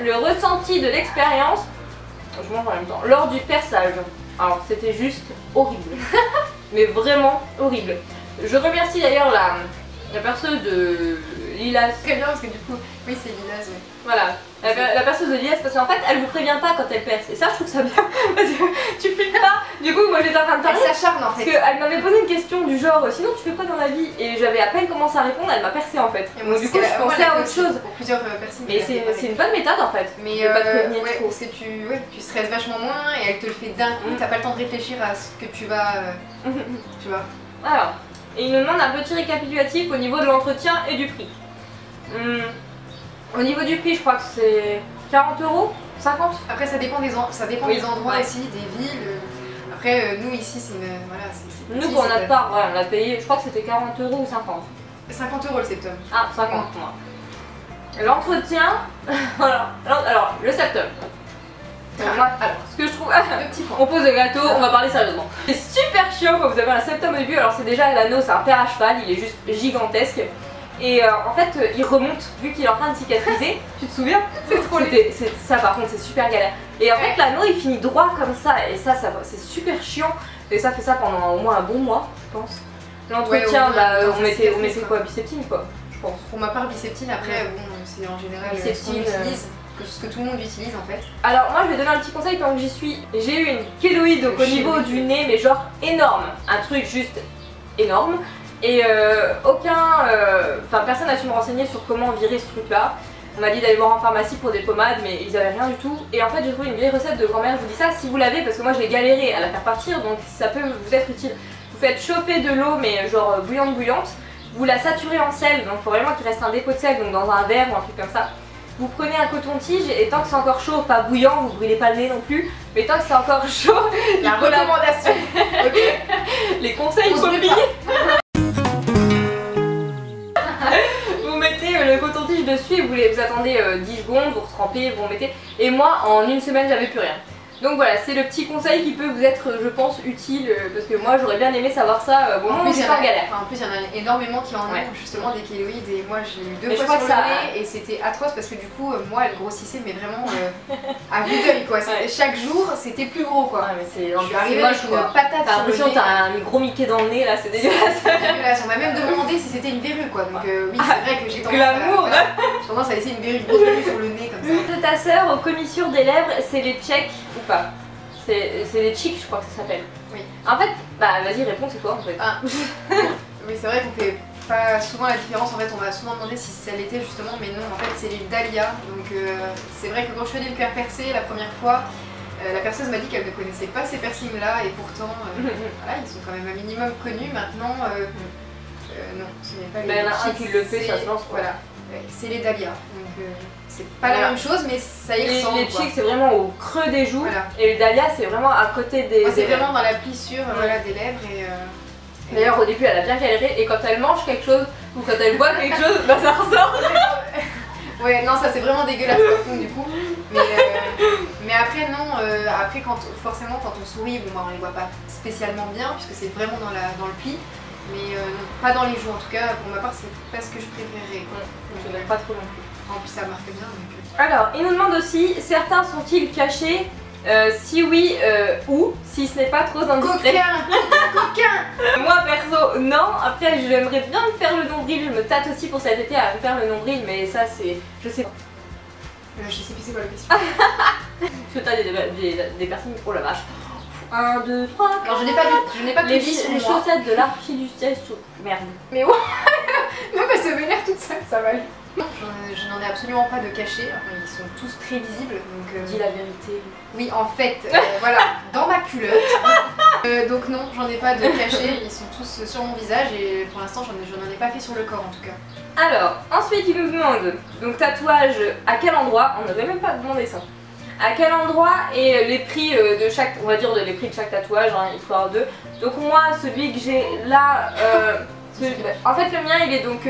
le ressenti de l'expérience, je mange en même temps, lors du perçage. Alors c'était juste horrible, mais vraiment horrible. Je remercie d'ailleurs la perceuse de Lilas. Très bien parce que du coup, oui c'est Lilas, oui. Voilà, la perceuse de Lilas parce qu'en fait elle vous prévient pas quand elle perce. Et ça je trouve ça bien parce que tu filmes pas. Du coup moi j'étais en train de parler. Elle s'acharne en fait. Parce qu'elle m'avait posé une question du genre sinon tu fais quoi dans la vie? Et j'avais à peine commencé à répondre, elle m'a percé en fait. Et moi, donc du coup je pensais à autre chose. Pour plusieurs personnes. Mais c'est une bonne méthode en fait. Mais de pas te prévenir ouais, trop. parce que tu stresses vachement moins et elle te le fait d'un coup, t'as pas le temps de réfléchir à ce que tu vas. Tu vois. Alors, et il nous demande un petit récapitulatif au niveau de l'entretien et du prix. Au niveau du prix, je crois que c'est 40 €, 50. Après, ça dépend des endroits ouais. aussi, des villes. Après, nous ici, c'est une. Voilà, c'est Nous, petit, pour notre part, ouais, on l'a payé, je crois que c'était 40 € ou 50. 50 € le septum. Ah, 50 pour moi. L'entretien, alors, le septum. Alors, ce que je trouve. On pose le gâteau, on va parler sérieusement. C'est super chiant quand vous avez un septum au début. Alors, c'est déjà l'anneau, c'est un fer à cheval, il est juste gigantesque. Et en fait, il remonte, vu qu'il est en train de cicatriser. Tu te souviens? C'est trop ça, par contre, c'est super galère. Et en fait, l'anneau il finit droit comme ça, et ça c'est super chiant. Et ça fait ça pendant au moins un bon mois, je pense. L'entretien, ouais, on mettait quoi? Biceptine, quoi, je pense. Pour ma part, biceptine, après, bon, c'est en général ce qu'on utilise. Ce que tout le monde utilise en fait. Alors moi je vais donner un petit conseil tant que j'y suis. J'ai eu une kéloïde donc au niveau du nez, mais genre énorme. Un truc juste énorme. Et personne n'a su me renseigner sur comment virer ce truc là. On m'a dit d'aller voir en pharmacie pour des pommades, mais ils avaient rien du tout. Et en fait j'ai trouvé une vieille recette de grand-mère, je vous dis ça si vous l'avez, parce que moi j'ai galéré à la faire partir, donc ça peut vous être utile. Vous faites chauffer de l'eau, mais genre bouillante, vous la saturez en sel, donc il faut vraiment qu'il reste un dépôt de sel, donc dans un verre ou un truc comme ça. Vous prenez un coton-tige et tant que c'est encore chaud, pas bouillant, vous brûlez pas le nez non plus, mais tant que c'est encore chaud, la recommandation. Ok. Les conseils commis. Vous mettez le coton-tige dessus et vous attendez 10 secondes, vous retrempez, vous remettez. Et moi, en une semaine, j'avais plus rien. Donc voilà, c'est le petit conseil qui peut vous être, je pense, utile parce que moi j'aurais bien aimé savoir ça au moment où j'étais en galère. En plus, il y en a énormément qui en ont justement des kéloïdes et moi j'ai eu 2 fois sur le nez et c'était atroce parce que du coup, moi elle grossissait, mais vraiment à vue d'œil quoi. Chaque jour c'était plus gros quoi. Ouais, mais c'est moche quoi. Une patate. T'as l'impression que t'as un gros Mickey dans le nez là, c'est dégueulasse. On m'a même demandé si c'était une verrue quoi. Donc oui, c'est vrai que j'ai tendance à laisser une grosse verrue sur le nez comme ça. De ta sœur aux commissures des lèvres, c'est les tchèques ou pas? C'est les cheeks, je crois que ça s'appelle. Oui. En fait, bah vas-y, réponds, c'est quoi en fait? Oui, c'est vrai qu'on fait pas souvent la différence. En fait, on m'a souvent demandé si ça l'était justement, mais non, en fait, c'est les dahlias. Donc, c'est vrai que quand je faisais le cœur percé la première fois, la perceuse m'a dit qu'elle ne connaissait pas ces piercings-là, et pourtant, voilà, ils sont quand même un minimum connus. Maintenant, non, ce n'est pas les cheeks. Il y en a un qui le fait, ça se lance. Voilà, c'est les dahlias. Donc, c'est pas la même chose, mais ça y ressemble. Les cheeks, c'est vraiment au creux des joues, et le dahlia, c'est vraiment à côté des. C'est vraiment dans la plissure des lèvres. D'ailleurs, au début, elle a bien galéré, et quand elle mange quelque chose ou quand elle boit quelque chose, bah ça ressort. Ouais, non, ça c'est vraiment dégueulasse par contre du coup. Mais après, non, après, forcément, quand on sourit, bon, bah, on les voit pas spécialement bien, puisque c'est vraiment dans le pli. Mais non, pas dans les joues en tout cas. Pour ma part, c'est pas ce que je préférerais. Je n'aime pas trop non plus. En plus, ça marque bien. Donc... Alors, il nous demande aussi, certains sont-ils cachés? Si oui, où? Si ce n'est pas trop indiscret. Coquin. Moi perso, non. Après, j'aimerais bien me faire le nombril. Je me tâte aussi pour cet été à me faire le nombril, mais ça c'est... Je sais pas. Je sais plus c'est quoi la question. Parce que t'as des personnes... Oh la vache. 1, 2, 3, 4... Alors je n'ai pas les chaussettes de l'archiduchesse. Merde. Mais ouais. Non mais ça m'énerve toute seule, ça va aller. Je n'en ai absolument pas de cachés, enfin, ils sont tous très visibles. Donc, dis la vérité. Oui, en fait, voilà, dans ma culotte. Donc non, j'en ai pas de cachés, ils sont tous sur mon visage et pour l'instant, je n'en ai pas fait sur le corps en tout cas. Alors, ensuite, il nous demande, donc tatouage, à quel endroit? On n'avait même pas demandé ça. À quel endroit et les prix de chaque, on va dire les prix de chaque tatouage, hein, histoire de. Donc moi, celui que j'ai là... en fait le mien il est donc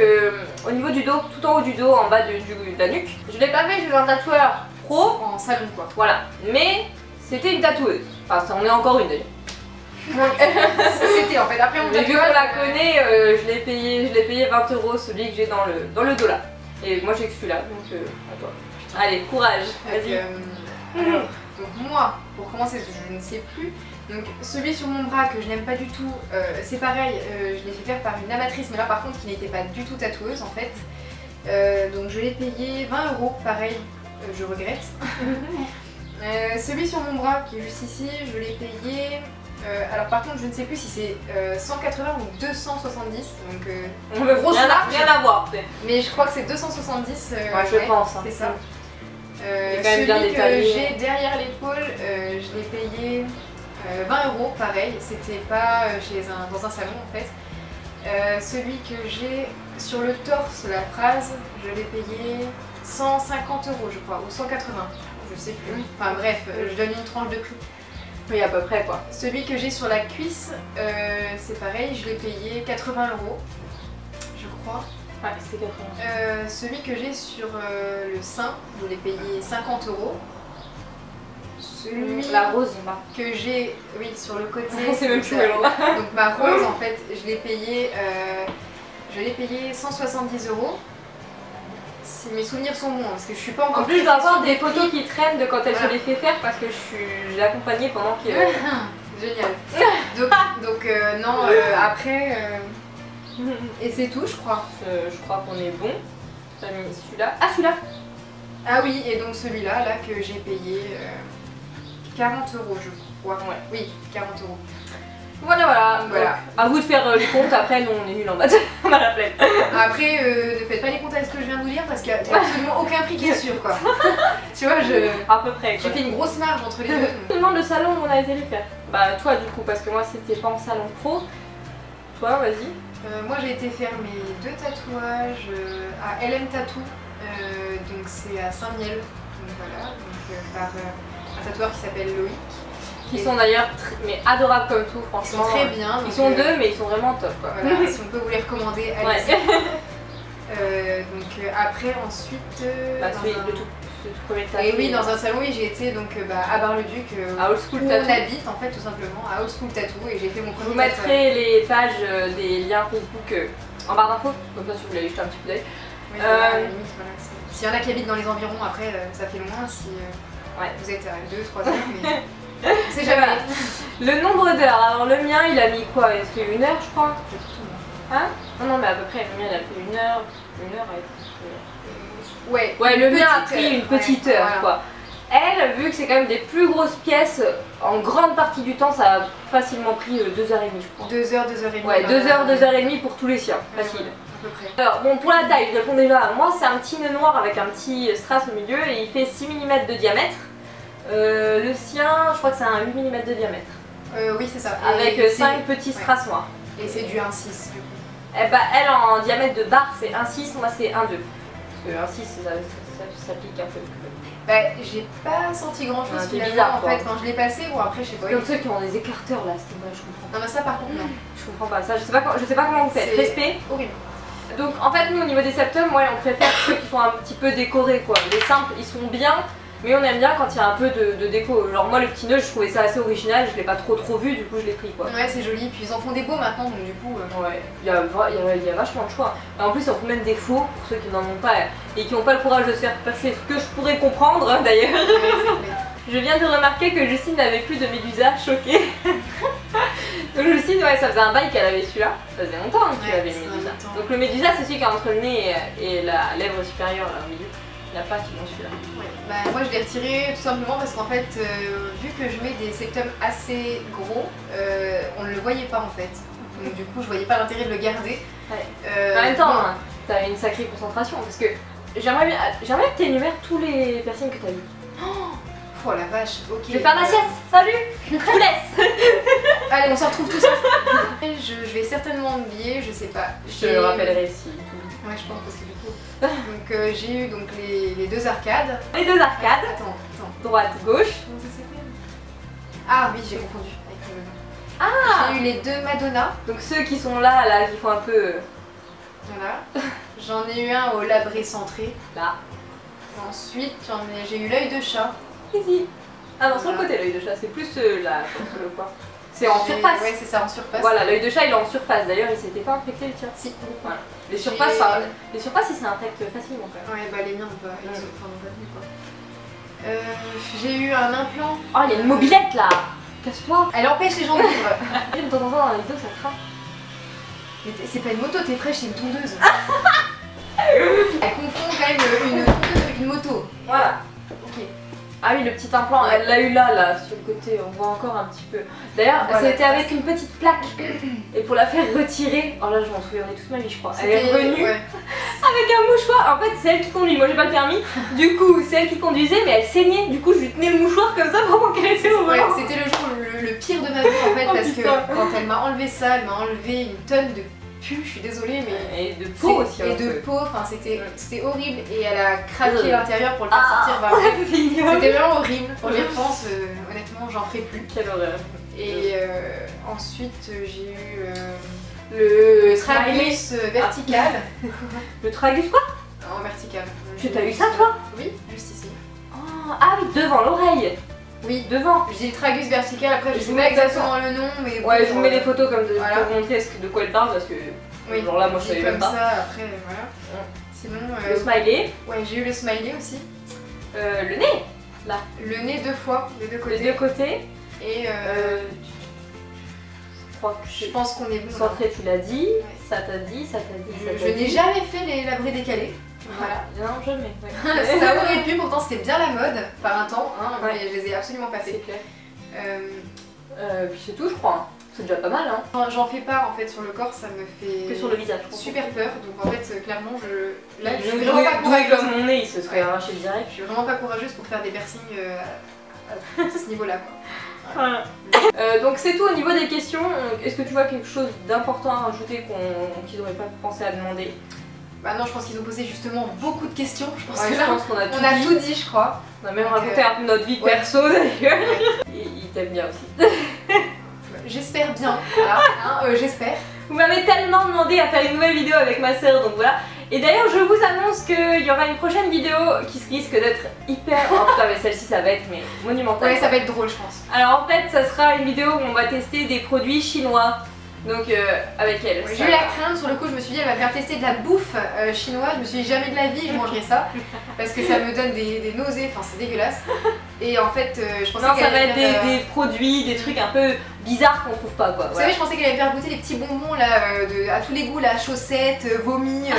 au niveau du dos, tout en haut du dos, en bas de la nuque. Je l'ai pas fait chez un tatoueur pro. En salon quoi. Voilà, mais c'était une tatoueuse. Enfin on est encore une d'ailleurs. C'était en fait, après on vu qu'on la connaît, je l'ai payé 20 € celui que j'ai dans le dos là. Et moi j'ai que celui-là, donc à toi. Allez, courage, vas-y. Alors, donc moi, pour commencer, je ne sais plus. Donc celui sur mon bras que je n'aime pas du tout, c'est pareil, je l'ai fait faire par une amatrice, mais là par contre qui n'était pas du tout tatoueuse en fait. Donc je l'ai payé 20 €, pareil, je regrette. Celui sur mon bras qui est juste ici, je l'ai payé. Alors par contre je ne sais plus si c'est 180 ou 270, donc grosse marge. Rien à voir peut-être. Mais je crois que c'est 270. Ouais, je pense. Hein. C'est ça. quand même bien celui que détaillé. j'ai derrière l'épaule, je l'ai payé 20 €, pareil. C'était pas dans un salon en fait. Celui que j'ai sur le torse, la phrase, je l'ai payé 150 € je crois, ou 180, je sais plus. Enfin bref, je donne une tranche de prix. Oui, à peu près quoi. Celui que j'ai sur la cuisse, c'est pareil, je l'ai payé 80 €, je crois. Ouais, c'était 80. Celui que j'ai sur le sein, je l'ai payé 50 €. Celui La rose, là. que j'ai, oui, sur le côté. C'est même plus là. Donc ma rose, en fait, je l'ai payé 170 €. Si mes souvenirs sont bons, parce que je suis pas encore. En plus, je dois avoir des prix. photos qui traînent de quand elle Voilà. se les fait faire parce que je l'ai accompagnée pendant que. Génial. Donc non, après. Et c'est tout, je crois. Je crois qu'on est bon. J'ai mis celui-là. Ah, celui-là. Ah oui, et donc celui-là, là, que j'ai payé 40 €, je crois. Ouais. Oui, 40 €. Voilà. Voilà. Donc, à vous de faire les comptes. Après, nous, on est nuls en maths. On a la flemme. Après, ne faites pas les comptes avec ce que je viens de vous dire parce qu'il n'y a absolument aucun prix qui est sûr, quoi. Tu vois, À peu près. j'ai Quoi. fait une grosse marge entre les deux. Je te demande le salon où on a été les faire. Bah, toi, du coup, parce que moi, c'était pas en salon pro. Toi, vas-y. Moi, j'ai été faire mes 2 tatouages à LM Tattoo. Donc, c'est à Saint-Miel. Donc, voilà. Donc, par un tatoueur qui s'appelle Loïc. Qui sont d'ailleurs mais adorables comme tout, Ils franchement. sont très bien. Ils donc, sont deux, mais ils sont vraiment top quoi. Voilà, si on peut vous les recommander, allez-y. Ouais. Donc après, ensuite... Bah, dans celui, un- le tout premier Et oui, dans un salon, oui, j'ai été donc, à Bar-le-Duc, à Old School où on Tattoo. habite en fait tout simplement, à Old School Tattoo, et j'ai fait mon Je premier vous mettrai les pages des liens Facebook en barre d'infos, comme ça si vous voulez aller jeter un petit coup d'œil. Oui, voilà, à la limite, voilà, s'il y en a qui habitent dans les environs, après ça fait loin si Ouais. vous êtes à 2-3 heures, mais on sait jamais. Le nombre d'heures, alors le mien il a mis quoi? Il a fait 1 heure je crois. Hein? Non mais à peu près, le mien il a fait 1 heure, 1 heure Ouais, Ouais, le mien a petite pris heure. une petite Ouais, heure voilà. quoi. Elle, vu que c'est quand même des plus grosses pièces, en grande partie du temps ça a facilement pris 2h30 je crois. 2 heures, 2 heures et demie. Ouais, 2 heures, 2h30 pour tous les siens, Ouais, facile. ouais, à peu près. Alors bon, pour la taille, je réponds déjà, moi c'est un petit nœud noir avec un petit strass au milieu et il fait 6 mm de diamètre. Le sien, je crois que c'est un 8 mm de diamètre. Oui, c'est ça. Avec Et 5 c'est- petits strass noirs. Et c'est du 1,6 du coup. Eh bah, elle en diamètre de barre c'est 1,6, moi c'est 1,2. Parce que 1,6 ça s'applique un peu. Bah, j'ai pas senti grand chose Ouais, c'est finalement bizarre, en quoi. fait quand je l'ai passé. Bon, après, je sais pas. Comme ceux qui ont des écarteurs là, c'est moi je comprends pas. Non, mais ça par contre, non. Je comprends pas ça, je sais pas comment vous faites. C'est Respect. horrible. Donc en fait nous au niveau des septums, ouais, on préfère ceux qui sont un petit peu décorés quoi. Les simples ils sont bien, mais on aime bien quand il y a un peu de déco. Genre moi le petit nœud je trouvais ça assez original, je l'ai pas trop vu, du coup je l'ai pris quoi. Ouais, c'est joli. Puis ils en font des beaux maintenant, donc du coup. Ouais, il y a vachement de choix. Et en plus on trouve même des faux pour ceux qui n'en ont pas et qui n'ont pas le courage de se faire passer, ce que je pourrais comprendre d'ailleurs. Je viens de remarquer que Justine n'avait plus de médusa, choquée. Donc Justine, ouais, ça faisait un bail qu'elle avait celui-là. Ça faisait longtemps que tu Ouais, avais ça le fait médusa. longtemps. Donc le médusa, c'est celui qui est entre le nez et la lèvre supérieure là au milieu. Il n'y a pas qui ont celui-là. Ouais. Bah, moi je l'ai retiré tout simplement parce qu'en fait, vu que je mets des septums assez gros, on ne le voyait pas en fait. Donc du coup, je voyais pas l'intérêt de le garder. Ouais. En même temps, hein, t'as une sacrée concentration parce que j'aimerais que tu énumères tous les piercings que tu as eu. Oh la vache, ok. Je vais faire ma sieste, salut. Je vous laisse. Allez, on se retrouve tous. Je vais certainement oublier, je sais pas. Je te le rappellerai si. Ouais, je pense parce que du coup. Donc j'ai eu donc les 2 arcades. Les 2 arcades, Attends. droite, gauche. Comment ça s'appelle? Ah oui, j'ai confondu avec le. Ah. J'ai eu les 2 Madonna. Donc ceux qui sont là, qui font un peu Voilà. J'en ai eu un au labré centré. là. Ensuite, j'ai eu l'œil de chat. Ici. Ah non, sur le Voilà. côté l'œil de chat, c'est plus là, sur le coin. C'est en surface. Ouais, c'est ça, en surface. Voilà, l'œil de chat il est en surface. D'ailleurs, il s'était pas infecté le tien. Si. Voilà. Les surfaces, ils s'infectent facilement quand même. Ouais, bah les miens n'ont pas, n'ont pas tenu quoi. J'ai eu un implant. Oh, il y a une mobilette là. Casse-toi. Elle empêche les gens de vivre. De temps en temps dans la vidéo, ça craint. Mais c'est pas une moto, t'es fraîche, c'est une tondeuse. Elle confond quand même une tondeuse avec une moto. Voilà. Ok. Ah oui, le petit implant, elle l'a eu là, sur le côté, on voit encore un petit peu. D'ailleurs, voilà, ça a été avec une petite plaque. Et pour la faire retirer, oh là, je m'en souviendrai toute ma vie, je crois. Elle est revenue avec un mouchoir. En fait, c'est elle qui conduit, moi j'ai pas le permis. Du coup, c'est elle qui conduisait, mais elle saignait. Du coup, je lui tenais le mouchoir comme ça pour qu'elle était au volant. C'était le jour le pire de ma vie en fait, parce que quand elle m'a enlevé ça, elle m'a enlevé une tonne de pu, je suis désolée, mais. Et de peau aussi. Et de peau, enfin c'était horrible et elle a craqué l'intérieur pour le faire sortir. Bah, c'était vraiment horrible. Quand j'y repense, honnêtement, j'en ferai plus. Quelle horreur. Et ensuite, j'ai eu le tragus vertical. Le tragus quoi? En vertical. Tu t'as eu ça toi? Oui, juste ici. Oh, ah oui, devant l'oreille. Oui, devant. Je dis le tragus vertical, après je sais pas exactement le nom, mais. Ouais, je vous mets des photos comme pour montrer de quoi elle parle parce que. Oui, genre là, moi je savais même pas. Comme ça, après, voilà. Sinon. Le smiley. Ouais, j'ai eu le smiley aussi. Le nez. Là. Le nez 2 fois, des deux côtés. Les 2 côtés. Et je crois que je pense qu'on est bon. Centré, tu l'as dit. Ouais. Ça t'a dit, ça t'a dit. Je n'ai jamais fait les labrés décalés. Voilà. Non, jamais. Ouais. Ça aurait pu, pourtant c'était bien la mode par un temps, hein, ouais. Mais je les ai absolument pas fait. C'est clair. Puis c'est tout, je crois. Hein. C'est déjà pas mal. Hein. J'en fais pas en fait sur le corps, ça me fait. Que sur le visage. Super peur. Donc en fait, clairement, là, je suis doué, vraiment pas courageuse. comme mon nez, il se serait arraché direct. Je suis vraiment pas courageuse pour faire des piercings à ce niveau-là. Voilà. Donc c'est tout au niveau des questions. Est-ce que tu vois quelque chose d'important à rajouter qu'ils n'auraient pas pensé à demander? Bah non, je pense qu'ils ont posé justement beaucoup de questions. Je pense qu'on a tout dit, je crois. On a même raconté un peu notre vie perso d'ailleurs. Ils t'aiment bien aussi. J'espère bien, voilà, hein, j'espère. Vous m'avez tellement demandé à faire une nouvelle vidéo avec ma soeur, donc voilà. Et d'ailleurs, je vous annonce qu'il y aura une prochaine vidéo qui risque d'être hyper... Oh putain, mais celle-ci, ça va être monumental. Ouais, ça va être drôle, je pense. Alors en fait, ça sera une vidéo où on va tester des produits chinois. Donc avec elle. Ouais, j'ai eu la crainte, sur le coup je me suis dit elle va faire tester de la bouffe chinoise, je me suis dit jamais de la vie je mangerai ça parce que ça me donne des nausées, enfin c'est dégueulasse. Et en fait je pensais ça va être des produits, des trucs un peu bizarres qu'on trouve pas quoi. Vous savez, je pensais qu'elle allait me faire goûter les petits bonbons là, à tous les goûts, la chaussette, vomi.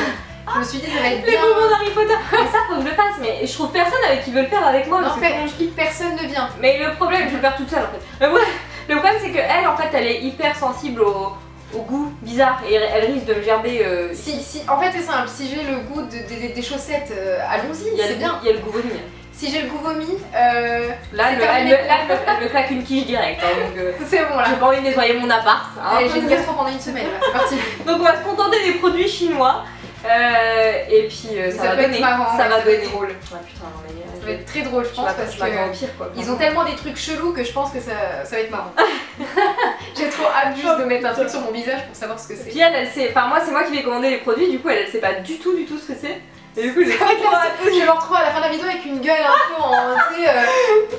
Je me suis dit ça va être bien. Les bonbons d'Harry Potter. Mais ça faut que je le fasse, mais je trouve personne qui veut le faire avec moi. Non, en fait, personne ne vient. Mais le problème, je vais le faire toute seule en fait. Mais ouais. Le problème c'est qu'elle en fait elle est hyper sensible au goût bizarre et elle risque de me gerber. En fait c'est simple, si j'ai le goût des chaussettes, allons-y, c'est bien. Il y a le goût vomi. Si j'ai le goût vomi, là elle me claque une quiche directe. Hein, c'est bon là. J'ai pas envie de nettoyer mon appart. Hein. J'ai une gastro pendant une semaine là, c'est parti. Donc on va se contenter des produits chinois. Et puis ça va donner. Marrant, ça va donner. Drôle. Ah, putain, mais, ça va être très drôle je pense parce que ils ont tellement des trucs chelous que je pense que ça va être marrant. J'ai trop hâte juste de mettre un truc sur mon visage pour savoir ce que c'est. Puis elle sait, enfin moi c'est moi qui vais commander les produits, du coup elle sait pas du tout ce que c'est. Et du coup j'ai trop hâte. Je vais me retrouver à la fin de la vidéo avec une gueule un peu en...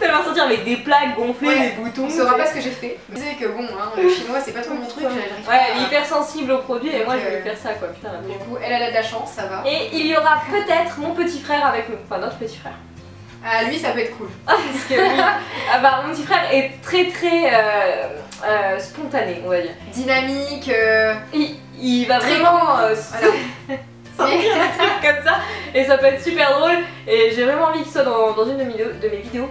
Elle va sortir avec des plaques gonflées, des boutons. On saura pas ce que j'ai fait. Je disais que bon, hein, le chinois c'est pas trop mon truc. Ouais, elle est hyper sensible aux produits et moi je vais faire ça quoi, putain. Du coup elle a de la chance, ça va. Et il y aura peut-être mon petit frère avec nous, enfin notre petit frère. Ah lui ça peut être cool. Parce que lui, mon petit frère est très spontané on va dire. Dynamique. Il va vraiment sortir un truc comme ça et ça peut être super drôle et j'ai vraiment envie qu'il soit dans une de mes vidéos.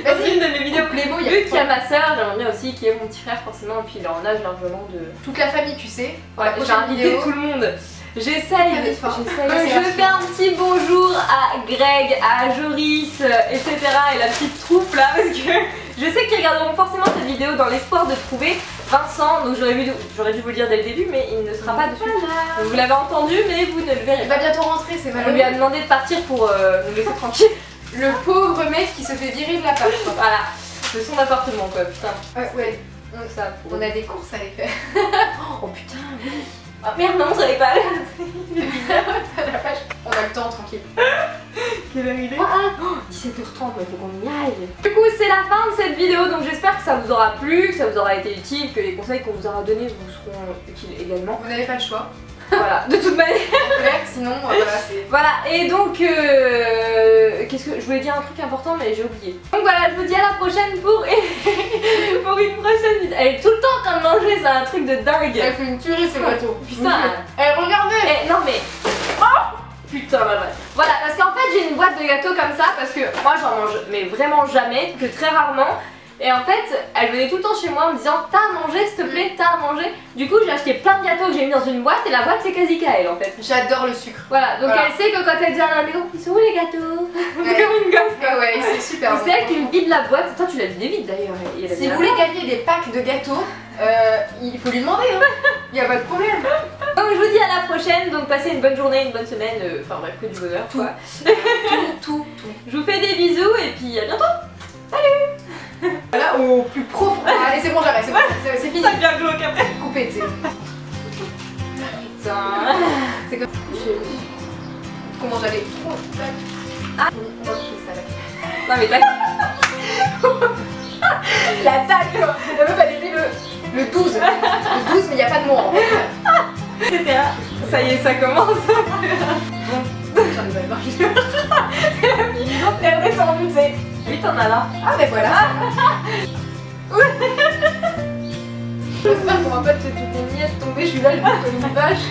Dans une de mes vidéos Playboy. Vu qu'il y a ma soeur, j'aimerais bien aussi qu'il y ait mon petit frère forcément et puis il est en âge largement de... Toute la famille tu sais. Ouais, j'ai invité tout le monde. J'essaye. Je fais un petit bonjour à Greg, à Joris, etc. et la petite troupe là parce que je sais qu'ils regarderont forcément cette vidéo dans l'espoir de trouver Vincent, donc j'aurais dû vous le dire dès le début mais il ne sera pas dessus. Donc, vous l'avez entendu mais vous ne le verrez pas. Il va bientôt rentrer, c'est malheureux. On lui a demandé de partir pour nous laisser tranquille. Le pauvre mec qui se fait virer de la page quoi. Voilà, de son appartement quoi, putain. Ouais. Ça, on a des courses à aller faire. Oh putain, oui. Ah merde, non, j'avais pas l'air. On a le temps, tranquille. Quelle heure il est? 17h30, mais il faut qu'on y aille. Du coup, c'est la fin de cette vidéo, donc j'espère que ça vous aura plu, que ça vous aura été utile, que les conseils qu'on vous aura donnés vous seront utiles également. Vous n'avez pas le choix. Voilà, de toute manière. Sinon, voilà, c'est... Voilà, et donc, qu'est-ce que... Je voulais dire un truc important, mais j'ai oublié. Donc voilà, je vous dis à la prochaine pour une prochaine vidéo. Elle est tout le temps en train de manger, c'est un truc de dingue. Elle fait une tuerie, ce gâteau. Putain. Regardez. Non mais... Oh putain, la vache. Voilà, parce qu'en fait, j'ai une boîte de gâteaux comme ça, parce que moi, j'en mange, mais vraiment jamais, que très rarement. Et en fait, elle venait tout le temps chez moi en me disant t'as à manger s'il te plaît, t'as à manger. Du coup j'ai acheté plein de gâteaux que j'ai mis dans une boîte et la boîte c'est quasi qu'à elle en fait. J'adore le sucre. Voilà, donc elle sait que quand elle vient à la maison, ils sont où les gâteaux? C'est comme une gosse. Ouais, c'est super. C'est elle qui me vide la boîte. Toi tu l'as vidé vite d'ailleurs. Si vous voulez gagner des packs de gâteaux, il faut lui demander, hein. Il n'y a pas de problème. Donc je vous dis à la prochaine, donc passez une bonne journée, une bonne semaine, enfin bref, que du bonheur quoi. Tout. Je vous fais des bisous et puis à bientôt. Salut. Là au plus profond. Allez c'est bon j'arrête, c'est bon, c'est fini. Ça devient glauque après. Coupé tu sais. Putain. C'est comme... Comment j'allais trop... Ah. On va couper ça là. Non mais tac. La taille. La meuf elle était le 12. Le 12 mais il n'y a pas de mot en fait. C'était là. Ça y est, ça commence. J'en ai pas marché. Elle est redescendue, tu sais. Oui, t'en as là. Ah mais voilà. J'espère qu'on va pas te toutes les miettes tomber, je suis là, je vais comme une vache.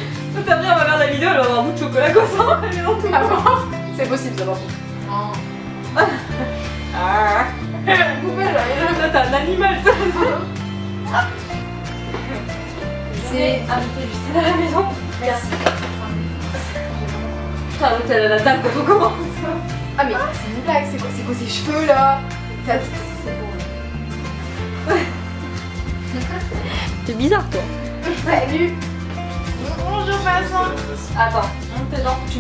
T'as bien, on va voir la vidéo, elle va avoir un bout de chocolat croissant. Elle est dans tout le monde. C'est possible ça par contre. Oh. Ah. Poubelle là, T'as un animal, toi. c'est... invité juste à la maison. Merci. Putain, l'autre elle a la table quand on commence. Ah mais c'est une blague, c'est quoi ces cheveux là? C'est bon. C'est bizarre toi. Salut. Bonjour Vincent. Attends, tes dents, Tu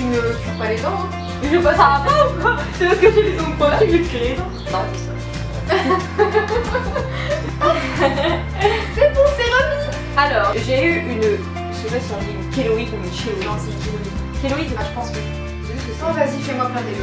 me cures pas les dents hein? je passe à pas ou quoi? C'est parce que j'ai les ongles pointus que je crée les dents. Non, c'est bon, c'est remis. alors, j'ai eu une... Je sais pas si on dit une kéloïde ou une chéloïde. Non, c'est une kéloïde. Kéloïde. Ah, je pense que... Oh, vas-y, fais-moi plein des...